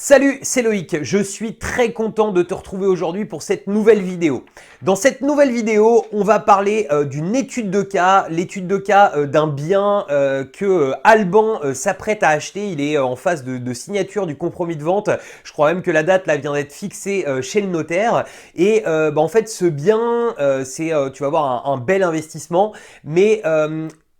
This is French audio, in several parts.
Salut, c'est Loïc. Je suis très content de te retrouver aujourd'hui pour cette nouvelle vidéo. Dans cette nouvelle vidéo, on va parler d'une étude de cas, l'étude de cas d'un bien que Alban s'apprête à acheter. Il est en phase de signature du compromis de vente. Je crois même que la date là vient d'être fixée chez le notaire. Et en fait, ce bien, tu vas voir un bel investissement, mais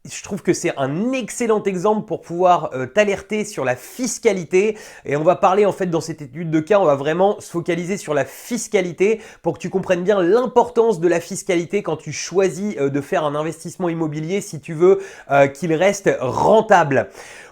je trouve que c'est un excellent exemple pour pouvoir t'alerter sur la fiscalité. Et on va parler en fait dans cette étude de cas, on va vraiment se focaliser sur la fiscalité pour que tu comprennes bien l'importance de la fiscalité quand tu choisis de faire un investissement immobilier si tu veux qu'il reste rentable.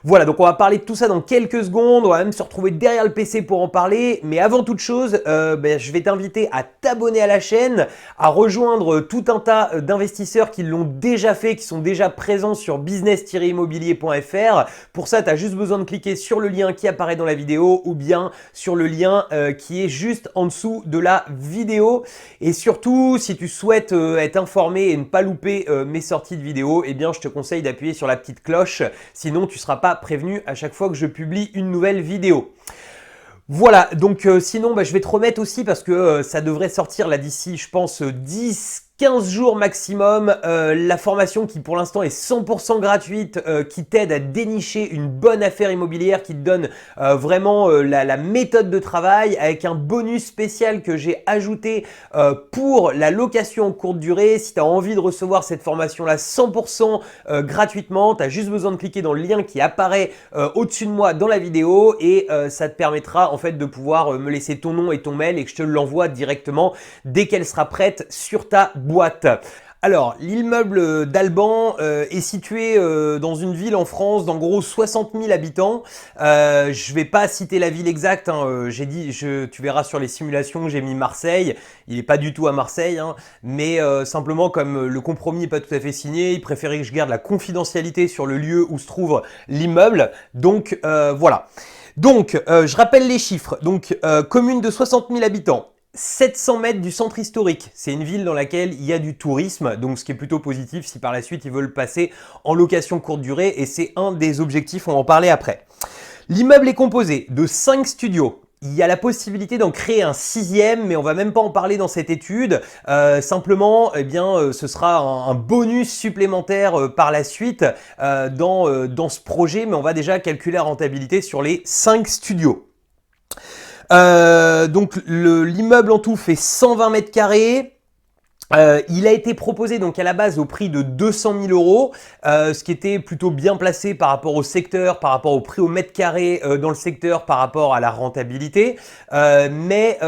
Voilà, donc on va parler de tout ça dans quelques secondes, on va même se retrouver derrière le PC pour en parler. Mais avant toute chose, je vais t'inviter à t'abonner à la chaîne, à rejoindre tout un tas d'investisseurs qui l'ont déjà fait, qui sont déjà présents sur business-immobilier.fr. Pour ça, tu as juste besoin de cliquer sur le lien qui apparaît dans la vidéo ou bien sur le lien qui est juste en dessous de la vidéo. Et surtout, si tu souhaites être informé et ne pas louper mes sorties de vidéos, eh bien, je te conseille d'appuyer sur la petite cloche. Sinon, tu ne seras pas prévenu à chaque fois que je publie une nouvelle vidéo. Voilà, donc sinon je vais te remettre aussi parce que ça devrait sortir là d'ici je pense 10-15 jours maximum, la formation qui pour l'instant est 100% gratuite, qui t'aide à dénicher une bonne affaire immobilière, qui te donne vraiment la méthode de travail avec un bonus spécial que j'ai ajouté pour la location en courte durée. Si tu as envie de recevoir cette formation-là 100% gratuitement, tu as juste besoin de cliquer dans le lien qui apparaît au-dessus de moi dans la vidéo et ça te permettra en fait de pouvoir me laisser ton nom et ton mail et que je te l'envoie directement dès qu'elle sera prête sur ta boîte. Alors, l'immeuble d'Alban est situé dans une ville en France d'en gros 60 000 habitants. Je vais pas citer la ville exacte, hein, tu verras sur les simulations, j'ai mis Marseille. Il n'est pas du tout à Marseille, hein, mais simplement comme le compromis n'est pas tout à fait signé, il préférait que je garde la confidentialité sur le lieu où se trouve l'immeuble. Donc voilà. Donc, je rappelle les chiffres. Donc, commune de 60 000 habitants. 700 mètres du centre historique. C'est une ville dans laquelle il y a du tourisme, donc ce qui est plutôt positif si par la suite ils veulent passer en location courte durée et c'est un des objectifs, on va en parler après. L'immeuble est composé de 5 studios. Il y a la possibilité d'en créer un 6e, mais on va même pas en parler dans cette étude. Simplement, ce sera un bonus supplémentaire par la suite dans ce projet, mais on va déjà calculer la rentabilité sur les 5 studios. Donc l'immeuble en tout fait 120 mètres carrés. Il a été proposé donc à la base au prix de 200 000 euros, ce qui était plutôt bien placé par rapport au secteur, par rapport au prix au mètre carré dans le secteur, par rapport à la rentabilité. Il est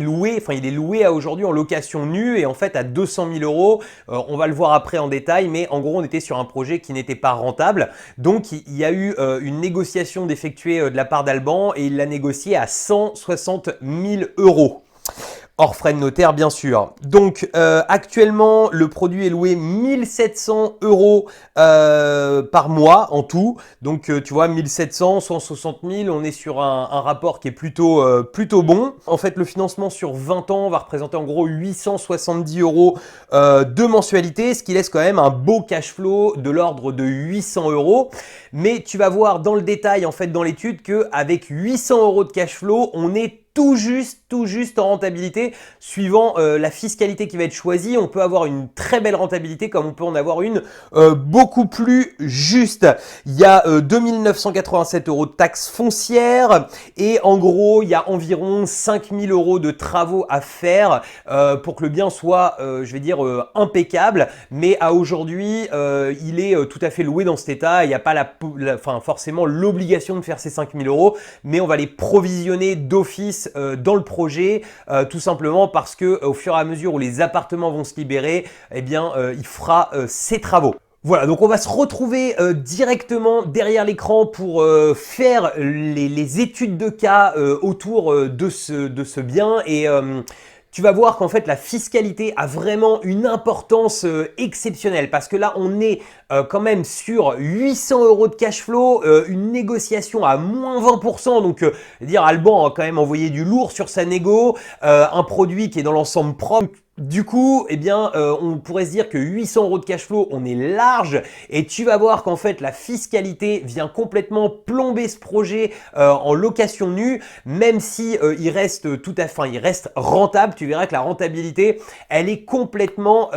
loué à aujourd'hui en location nue et en fait à 200 000 euros. On va le voir après en détail, mais en gros on était sur un projet qui n'était pas rentable. Donc il y a eu une négociation d'effectuer de la part d'Alban et il l'a négocié à 160 000 euros. Hors frais de notaire, bien sûr. Donc, actuellement, le produit est loué 1700 euros par mois en tout. Donc, tu vois, 1700, 160 000, on est sur un rapport qui est plutôt bon. En fait, le financement sur 20 ans va représenter en gros 870 euros de mensualité, ce qui laisse quand même un beau cash flow de l'ordre de 800 euros. Mais tu vas voir dans le détail, en fait, dans l'étude, qu'avec 800 euros de cash flow, on est tout juste en rentabilité. Suivant la fiscalité qui va être choisie, on peut avoir une très belle rentabilité comme on peut en avoir une beaucoup plus juste. Il y a 2987 euros de taxes foncières et en gros, il y a environ 5000 euros de travaux à faire pour que le bien soit, impeccable. Mais à aujourd'hui, il est tout à fait loué dans cet état. Il n'y a pas forcément l'obligation de faire ces 5000 euros, mais on va les provisionner d'office dans le projet, tout simplement parce que au fur et à mesure où les appartements vont se libérer, il fera ses travaux. Voilà, donc on va se retrouver directement derrière l'écran pour faire les études de cas autour de ce bien et tu vas voir qu'en fait la fiscalité a vraiment une importance exceptionnelle parce que là on est quand même sur 800 euros de cash flow, une négociation à moins 20%, donc dire Alban a quand même envoyé du lourd sur sa négo, un produit qui est dans l'ensemble propre. Du coup, eh bien, on pourrait se dire que 800 € de cash flow, on est large et tu vas voir qu'en fait, la fiscalité vient complètement plomber ce projet en location nue, même si il reste il reste rentable. Tu verras que la rentabilité, elle est complètement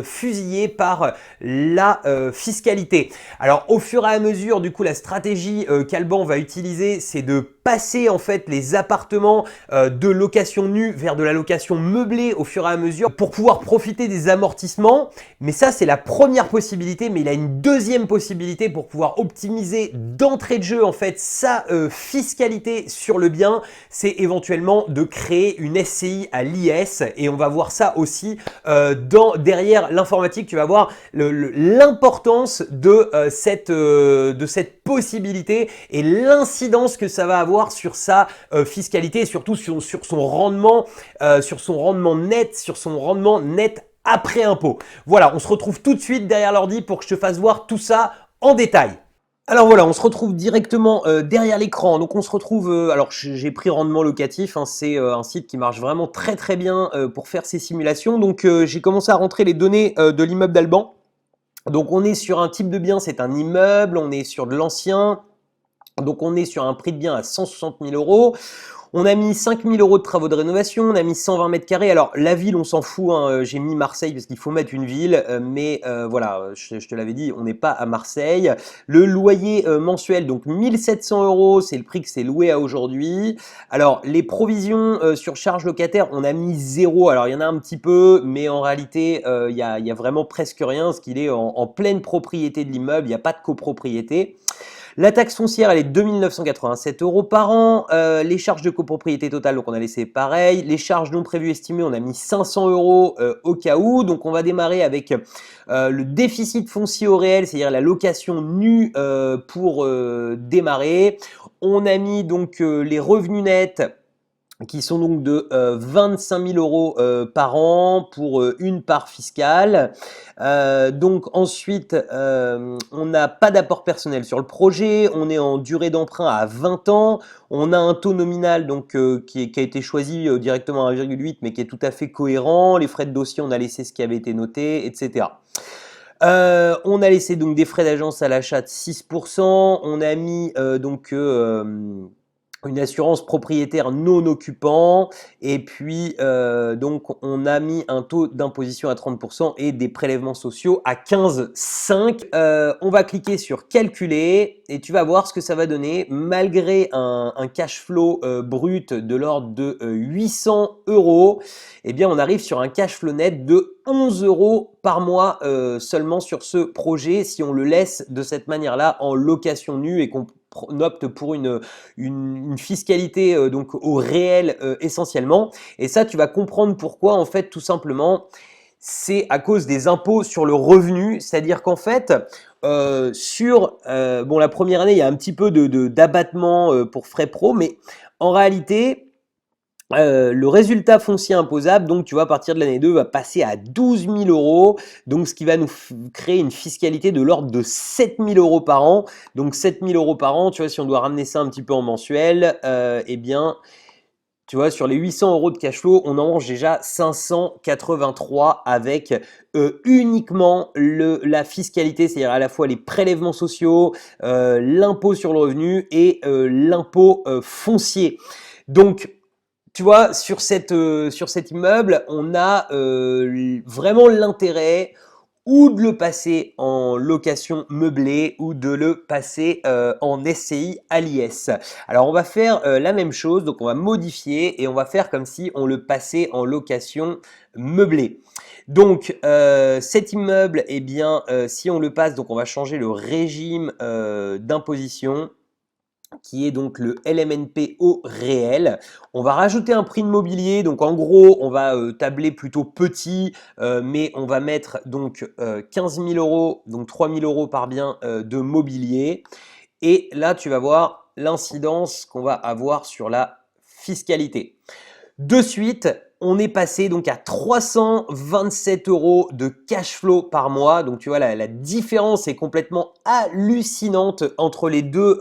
fusillée par la fiscalité. Alors, au fur et à mesure, du coup, la stratégie qu'Alban va utiliser, c'est de passer en fait les appartements de location nue vers de la location meublée au fur et à mesure pour pouvoir profiter des amortissements. Mais ça, c'est la première possibilité. Mais il a une deuxième possibilité pour pouvoir optimiser d'entrée de jeu en fait sa fiscalité sur le bien. C'est éventuellement de créer une SCI à l'IS. Et on va voir ça aussi derrière l'informatique. Tu vas voir l'importance de cette possibilité et l'incidence que ça va avoir sur sa fiscalité et surtout sur son rendement net, sur son rendement net après impôt. Voilà, on se retrouve tout de suite derrière l'ordi pour que je te fasse voir tout ça en détail. Alors voilà, on se retrouve directement derrière l'écran. Donc on se retrouve, alors j'ai pris rendement locatif, hein, c'est un site qui marche vraiment très très bien pour faire ces simulations. Donc j'ai commencé à rentrer les données de l'immeuble d'Alban. Donc on est sur un type de bien, c'est un immeuble, on est sur de l'ancien. Donc on est sur un prix de bien à 160 000 €. On a mis 5 000 € de travaux de rénovation, on a mis 120 mètres carrés. Alors la ville, on s'en fout, hein. J'ai mis Marseille parce qu'il faut mettre une ville, mais voilà, je te l'avais dit, on n'est pas à Marseille. Le loyer mensuel, donc 1 700 €, c'est le prix que c'est loué à aujourd'hui. Alors les provisions sur charges locataires, on a mis 0. Alors il y en a un petit peu, mais en réalité, il y a vraiment presque rien, parce qu'il est en pleine propriété de l'immeuble, il n'y a pas de copropriété. La taxe foncière, elle est 2 987 € par an. Les charges de copropriété totale, donc on a laissé pareil. Les charges non prévues estimées, on a mis 500 € au cas où. Donc on va démarrer avec le déficit foncier au réel, c'est-à-dire la location nue pour démarrer. On a mis donc les revenus nets qui sont donc de 25 000 € par an pour une part fiscale. Donc ensuite, on n'a pas d'apport personnel sur le projet, on est en durée d'emprunt à 20 ans, on a un taux nominal donc, qui a été choisi directement à 1,8 mais qui est tout à fait cohérent, les frais de dossier on a laissé ce qui avait été noté, etc. On a laissé donc des frais d'agence à l'achat de 6%, on a mis donc une assurance propriétaire non occupant et puis donc on a mis un taux d'imposition à 30% et des prélèvements sociaux à 15,5. On va cliquer sur calculer et tu vas voir ce que ça va donner malgré un cash flow brut de l'ordre de 800 €. Eh bien on arrive sur un cash flow net de 11 € par mois seulement sur ce projet si on le laisse de cette manière-là en location nue et qu'on opte pour une fiscalité donc au réel essentiellement. Et ça, tu vas comprendre pourquoi en fait tout simplement c'est à cause des impôts sur le revenu, c'est-à-dire qu'en fait bon la première année il y a un petit peu d'abattement pour frais pro, mais en réalité le résultat foncier imposable, donc tu vois, à partir de l'année 2, va passer à 12 000 €, donc ce qui va nous créer une fiscalité de l'ordre de 7 000 € par an. Donc 7 000 € par an, tu vois, si on doit ramener ça un petit peu en mensuel, eh bien, tu vois, sur les 800 € de cash flow, on en mange déjà 583 avec uniquement la fiscalité, c'est-à-dire à la fois les prélèvements sociaux, l'impôt sur le revenu et l'impôt foncier. Donc, tu vois, sur cet immeuble, on a vraiment l'intérêt ou de le passer en location meublée ou de le passer en SCI à l'IS. Alors on va faire la même chose, donc on va modifier et on va faire comme si on le passait en location meublée. Donc cet immeuble, eh bien, si on le passe, donc on va changer le régime d'imposition, qui est donc le LMNP au réel. On va rajouter un prix de mobilier, donc en gros on va tabler plutôt petit, mais on va mettre donc 15 000 €, donc 3 000 € par bien de mobilier. Et là tu vas voir l'incidence qu'on va avoir sur la fiscalité. De suite, on est passé donc à 327 € de cash flow par mois. Donc tu vois, la différence est complètement hallucinante entre les deux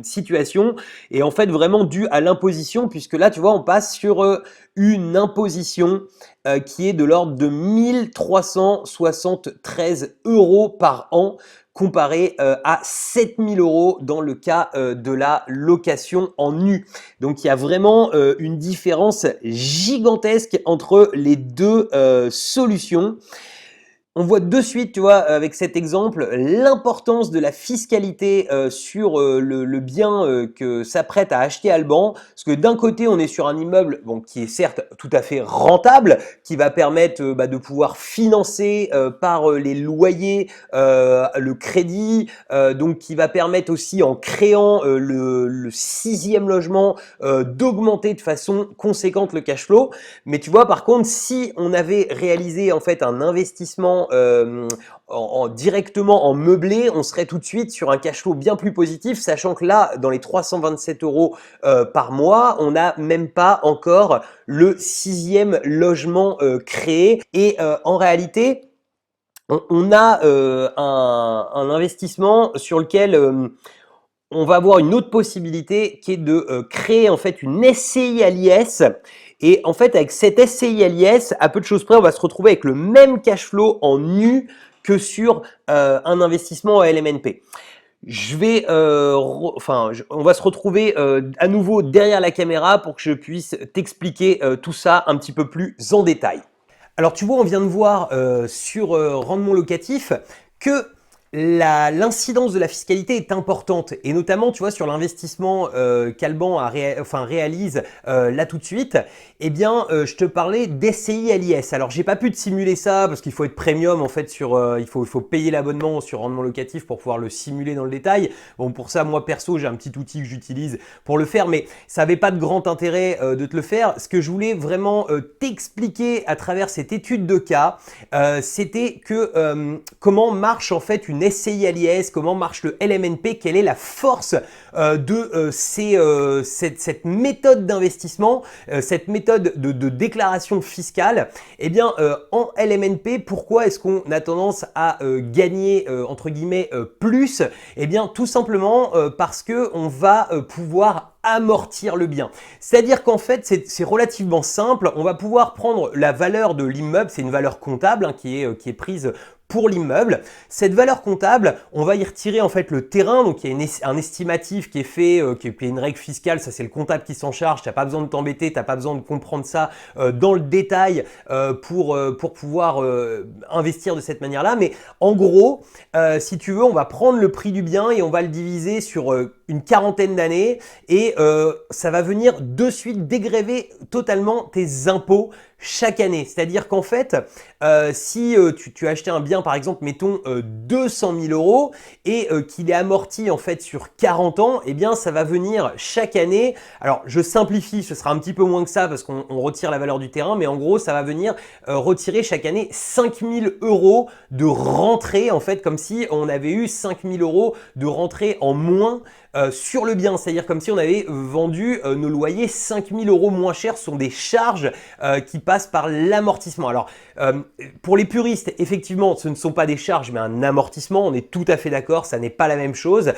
situations. Et en fait, vraiment dû à l'imposition, puisque là, tu vois, on passe sur une imposition qui est de l'ordre de 1373 € par an, comparé à 7000 € dans le cas de la location en nu. Donc il y a vraiment une différence gigantesque entre les deux solutions. On voit de suite, tu vois, avec cet exemple, l'importance de la fiscalité sur le bien que s'apprête à acheter Alban. Parce que d'un côté, on est sur un immeuble qui est certes tout à fait rentable, qui va permettre de pouvoir financer par les loyers le crédit, donc qui va permettre aussi en créant le sixième logement d'augmenter de façon conséquente le cash flow. Mais tu vois, par contre, si on avait réalisé en fait un investissement directement en meublé, on serait tout de suite sur un cash flow bien plus positif, sachant que là, dans les 327 € par mois, on n'a même pas encore le sixième logement créé. Et en réalité, on a un investissement sur lequel on va avoir une autre possibilité qui est de créer en fait une SCI à l'IS. Et en fait, avec cette SCI à l'IS, à peu de choses près, on va se retrouver avec le même cash flow en nu que sur un investissement à LMNP. On va se retrouver à nouveau derrière la caméra pour que je puisse t'expliquer tout ça un petit peu plus en détail. Alors tu vois, on vient de voir sur rendement locatif que l'incidence de la fiscalité est importante, et notamment tu vois sur l'investissement qu'Alban réalise là tout de suite. Eh bien je te parlais d'SCI à l'IS. Alors j'ai pas pu te simuler ça parce qu'il faut être premium en fait sur il faut payer l'abonnement sur rendement locatif pour pouvoir le simuler dans le détail. Bon, pour ça moi perso j'ai un petit outil que j'utilise pour le faire, mais ça avait pas de grand intérêt de te le faire. Ce que je voulais vraiment t'expliquer à travers cette étude de cas, c'était que comment marche en fait une SCI à l'IS, comment marche le LMNP, quelle est la force de cette méthode d'investissement, cette méthode de déclaration fiscale. Eh bien, en LMNP, pourquoi est-ce qu'on a tendance à gagner entre guillemets plus? Eh bien, tout simplement parce que on va pouvoir amortir le bien. C'est-à-dire qu'en fait, c'est relativement simple. On va pouvoir prendre la valeur de l'immeuble, c'est une valeur comptable qui est prise pour l'immeuble. Cette valeur comptable, on va y retirer en fait le terrain, donc il y a un estimatif qui est fait, qui est une règle fiscale, ça c'est le comptable qui s'en charge, tu n'as pas besoin de t'embêter, tu n'as pas besoin de comprendre ça dans le détail pour pouvoir investir de cette manière-là. Mais en gros, si tu veux, on va prendre le prix du bien et on va le diviser sur une quarantaine d'années, et ça va venir de suite dégrever totalement tes impôts chaque année. C'est-à-dire qu'en fait, si tu as acheté un bien, par exemple, mettons 200 000 € et qu'il est amorti en fait sur 40 ans, eh bien ça va venir chaque année. Alors je simplifie, ce sera un petit peu moins que ça parce qu'on retire la valeur du terrain, mais en gros ça va venir retirer chaque année 5 000 € de rentrée, en fait, comme si on avait eu 5 000 € de rentrée en moins sur le bien. C'est-à-dire comme si on avait vendu nos loyers 5 000 € moins cher. Ce sont des charges qui passent par l'amortissement. Alors pour les puristes, effectivement, ce ne sont pas des charges mais un amortissement. On est tout à fait d'accord, ça n'est pas la même chose.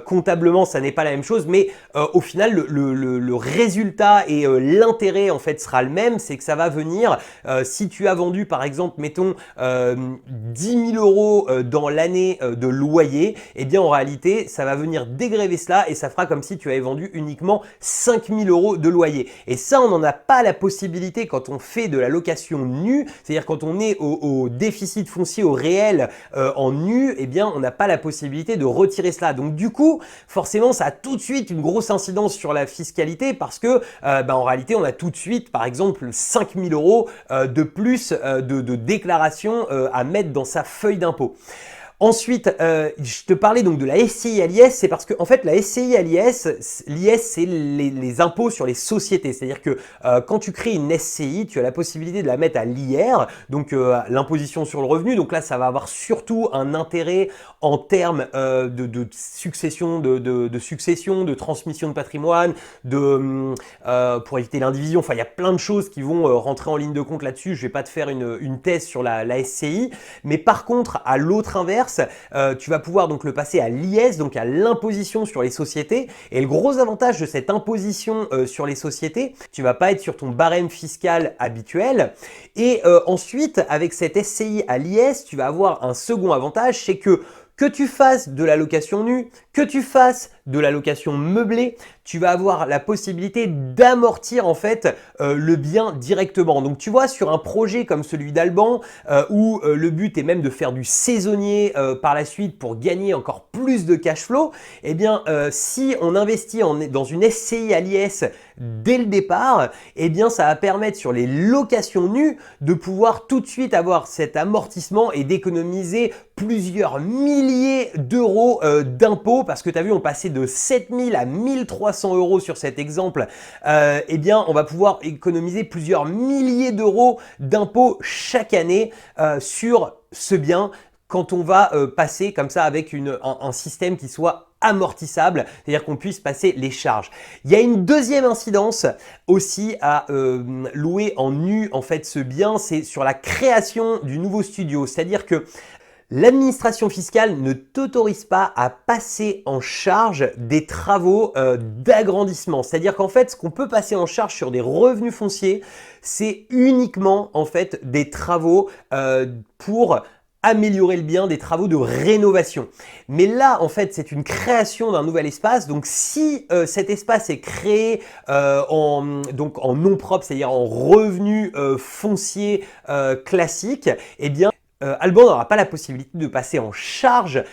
Comptablement, ça n'est pas la même chose, mais au final, le résultat et l'intérêt en fait sera le même. C'est que ça va venir, si tu as vendu par exemple, mettons 10 000 € dans l'année de loyer, eh bien en réalité, ça va venir dégrever cela et ça fera comme si tu avais vendu uniquement 5 000 € de loyer. Et ça, on n'en a pas la possibilité quand on fait de la location nue, c'est-à-dire quand on est au déficit foncier, au réel en nu, eh bien on n'a pas la possibilité de retirer cela. Donc du coup, forcément, ça a tout de suite une grosse incidence sur la fiscalité parce que en réalité, on a tout de suite, par exemple, 5 000 € de plus de déclaration à mettre dans sa feuille d'impôt. Ensuite, je te parlais donc de la SCI à l'IS, c'est parce que en fait la SCI à l'IS c'est les impôts sur les sociétés. C'est-à-dire que quand tu crées une SCI, tu as la possibilité de la mettre à l'IR, donc l'imposition sur le revenu. Donc là, ça va avoir surtout un intérêt en termes de succession, de transmission de patrimoine, pour éviter l'indivision. Enfin, il y a plein de choses qui vont rentrer en ligne de compte là-dessus. Je vais pas te faire une thèse sur la SCI, mais par contre, à l'autre inverse, l'inverse, tu vas pouvoir donc le passer à l'IS, donc à l'imposition sur les sociétés. Et le gros avantage de cette imposition sur les sociétés, tu vas pas être sur ton barème fiscal habituel. Et ensuite, avec cette SCI à l'IS, tu vas avoir un second avantage, c'est que tu fasses de la location nue, que tu fasses de la location meublée, tu vas avoir la possibilité d'amortir en fait le bien directement. Donc tu vois, sur un projet comme celui d'Alban, où le but est même de faire du saisonnier par la suite pour gagner encore plus de cash flow, eh bien si on investit dans une SCI à l'IS dès le départ, eh bien ça va permettre sur les locations nues de pouvoir tout de suite avoir cet amortissement et d'économiser plusieurs milliers d'euros d'impôts, parce que tu as vu, on passait de 7000 à 1300 euros sur cet exemple. Eh bien on va pouvoir économiser plusieurs milliers d'euros d'impôts chaque année sur ce bien, quand on va passer comme ça avec un système qui soit amortissable, c'est-à-dire qu'on puisse passer les charges. Il y a une deuxième incidence aussi à louer en nu en fait ce bien, c'est sur la création du nouveau studio, c'est-à-dire que l'administration fiscale ne t'autorise pas à passer en charge des travaux d'agrandissement. C'est-à-dire qu'en fait, ce qu'on peut passer en charge sur des revenus fonciers, c'est uniquement en fait des travaux pour améliorer le bien, des travaux de rénovation. Mais là, en fait, c'est une création d'un nouvel espace. Donc, si cet espace est créé en nom propre, c'est-à-dire en revenu foncier classique, eh bien, Alban n'aura pas la possibilité de passer en charge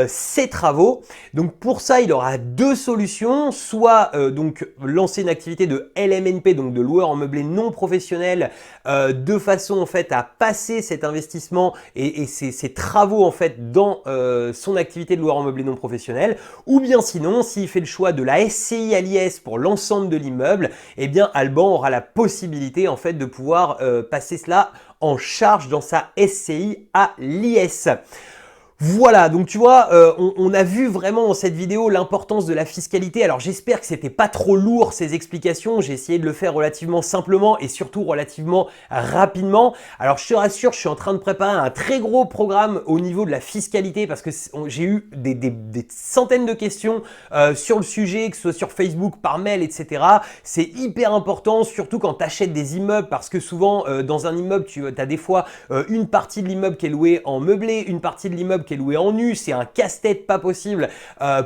ses travaux. Donc pour ça, il aura deux solutions, soit donc lancer une activité de LMNP, donc de loueur en meublé non professionnel, de façon en fait à passer cet investissement et ses travaux en fait dans son activité de loueur en meublé non professionnel, ou bien sinon, s'il fait le choix de la SCI à l'IS pour l'ensemble de l'immeuble, eh bien Alban aura la possibilité en fait de pouvoir passer cela en charge dans sa SCI à l'IS. Voilà, donc tu vois, on a vu vraiment dans cette vidéo l'importance de la fiscalité. Alors j'espère que c'était pas trop lourd ces explications, j'ai essayé de le faire relativement simplement et surtout relativement rapidement. Alors je te rassure, je suis en train de préparer un très gros programme au niveau de la fiscalité parce que j'ai eu des centaines de questions sur le sujet, que ce soit sur Facebook, par mail, etc. C'est hyper important, surtout quand tu achètes des immeubles, parce que souvent dans un immeuble, tu as des fois une partie de l'immeuble qui est louée en meublé, une partie de l'immeuble qui est loué en nu, c'est un casse-tête pas possible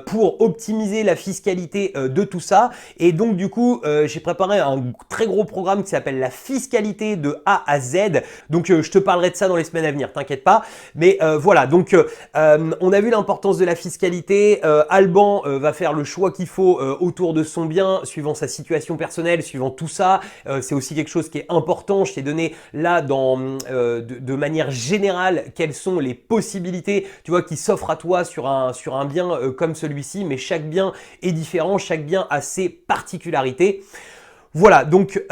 pour optimiser la fiscalité de tout ça. Et donc du coup, j'ai préparé un très gros programme qui s'appelle la fiscalité de A à Z. Donc je te parlerai de ça dans les semaines à venir, t'inquiète pas. Mais voilà, donc on a vu l'importance de la fiscalité. Alban va faire le choix qu'il faut autour de son bien, suivant sa situation personnelle, suivant tout ça. C'est aussi quelque chose qui est important. Je t'ai donné là de manière générale quelles sont les possibilités, tu vois, qui s'offre à toi sur un bien comme celui-ci, mais chaque bien est différent, chaque bien a ses particularités. Voilà, donc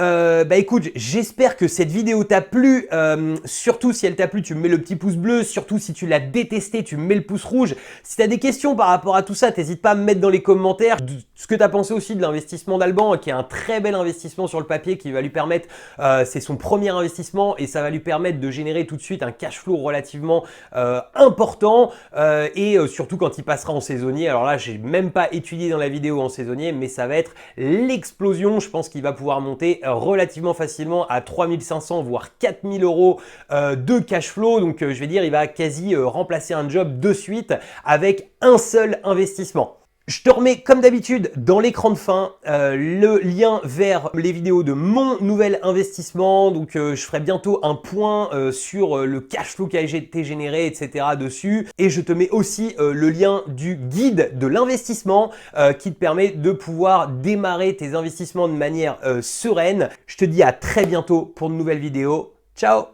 écoute, j'espère que cette vidéo t'a plu. Surtout si elle t'a plu, tu me mets le petit pouce bleu. Surtout si tu l'as détesté, tu me mets le pouce rouge. Si tu as des questions par rapport à tout ça, n'hésite pas à me mettre dans les commentaires ce que tu as pensé aussi de l'investissement d'Alban, qui est un très bel investissement sur le papier qui va lui permettre, c'est son premier investissement et ça va lui permettre de générer tout de suite un cash flow relativement important et surtout quand il passera en saisonnier. Alors là, j'ai même pas étudié dans la vidéo en saisonnier, mais ça va être l'explosion. Je pense qu'il va pouvoir monter relativement facilement à 3500 voire 4000 euros de cash flow. Donc je vais dire, il va quasi remplacer un job de suite avec un seul investissement. Je te remets comme d'habitude dans l'écran de fin le lien vers les vidéos de mon nouvel investissement. Donc je ferai bientôt un point sur le cash flow qui a été généré, etc. dessus. Et je te mets aussi le lien du guide de l'investissement qui te permet de pouvoir démarrer tes investissements de manière sereine. Je te dis à très bientôt pour de nouvelles vidéos. Ciao!